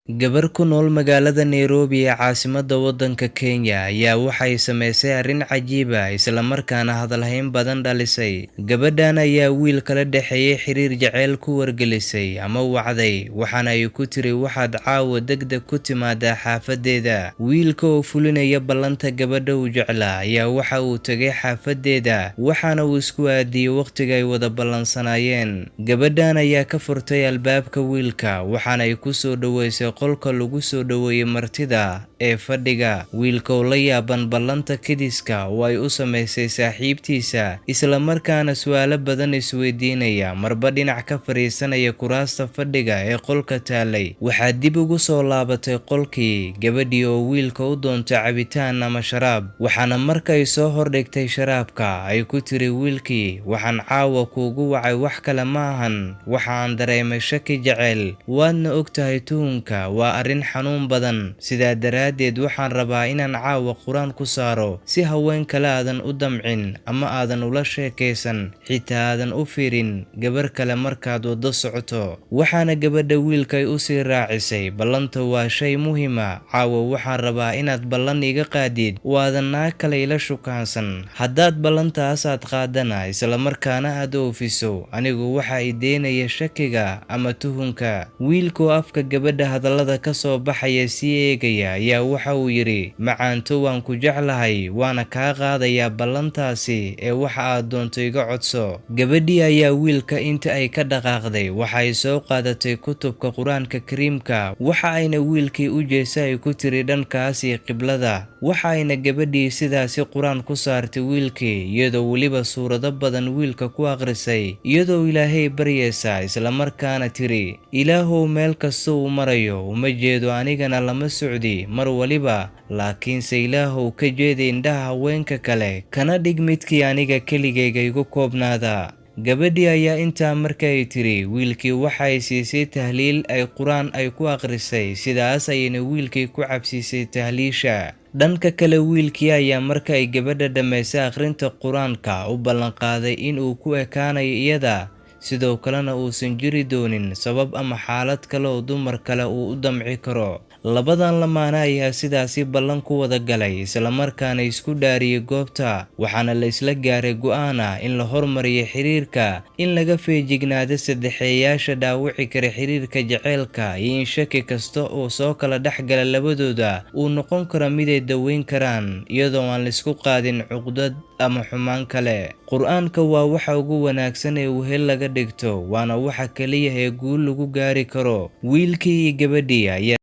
Gabar ku nool magaalada Nairobi ee caasimadda waddanka Kenya ayaa waxay samaysay arrin cajiib ah isla markaana hadalhayn badan dhalisay. Gabadhan ayaa wiil kala dhexeeyay xiriir jacayl ku wargelisay ama wacday, waxaana ay ku tiri waxaad caawa degdeg ku timaadaa xaafadeeda. Wiilka oo fulinaya ballanta gabadha uu jeclaa ayaa waxa uu tagay xaafadeeda, waxaana uu isku aadiyay waqtiga ay wada ballansanaayeen. Gabadhan ayaa ka furtay albaabka wiilka, waxaana ay ku soo dhaweysay qolka lagu soo dhaweeyay martida ee fadhiga. Wiilka oo la yaaban ballanta kidiska oo ay u samaysay saaxiibtiisa, isla markaana su'aalo badan isweydiinaya, marba dhinac ka fariisanaya kuraasta fadhiga ee qolka taalay. Waxaa dib ugu soo laabatay qolkii gabadhii oo wiilka u doontay cabitaan ama sharaab, waxaana markay soo hordhigtay sharaabka ay ku tiri wiilkii, waxaan caawa kuugu wacay wax kale ma ahan, waxaan dareemay shaki jecel, waadna ogtahay tuhunka waa arrin xanuun badan, sidaa daraaddeed waxaan rabaa inaan caawa quraan ku saaro si haween kale aadan u damcin ama aadan ula sheekaysan, xitaa aadan u fiirin gabar kale markaad wada socoto. Waxaana gabadha wiilkay u sii raacisay, ballanta waa shay muhiima, caawa waxaan rabaa inaad ballan iga qaadid oo aadan naag kale ila shukaansan. Haddaad ballantaas aad qaadana isla markaana aad oofiso, anigu waxa i deynaya shakiga ama tuhunka. Wiilkoo afka gabadha hadallada ka soo baxaya sii eegaya ayaa waxa uu yidhi, macaanto waan ku jeclahay, waana kaa qaadayaa ballantaasi ee waxa aad doonto iga codso. Gabadhii ayaa wiilka inta ay ka dhaqaaqday waxay soo qaadatay kutubka qur-aanka kariimka, waxa ayna wiilkii u jeesay ay ku tiri dhankaasi qiblada. Waxa ayna gabadhii sidaasi quraan ku saartay wiilkii, iyadoo weliba suurado badan wiilka ku akhrisay, iyadoo Ilaahay baryaysa isla markaana tiri, Ilaahow meel kasta uu marayo uma jeedo anigana lama socdi mar waliba, laakiinse Ilaahow ka jeedi indhaha haweenka kale, kana dhig midkii aniga keligayga igu koobnaada. Gabadhii ayaa intaa markay tiri wiilkii waxay siisay tahliil ay quraan ay ku akhrisay, sidaas ayayna wiilkii ku cabsiisay tahliisha. Dhanka kale wiilkii ayaa marka ay gabadha dhammaysay akhrinta quraanka u ballan qaaday in uu ku ekaanayo iyada, sidoo kalena uusan jiri doonin sabab ama xaalad kale oo dumar kale uu u damci karo. Labadan lamaane ayaa sidaasi ballan ku wada galay, isla markaana isku dhaariyay goobta, waxaana la isla gaaray go'aan ah in la hormariyo xiriirka, in laga feejignaado saddexeeyaasha dhaawici kara xiriirka jaceylka, iyo in shaki kasta oo soo kala dhexgala labadooda uu noqon karo mid ay daweyn karaan iyadoo aan la isku qaadin cuqdad ama xumaan kale. Qur'aanka waa waxa ugu wanaagsan ee wehel laga dhigto, waana waxa kaliya ee guul lagu gaari karo. Wiilkii iyo gabadhii ayaa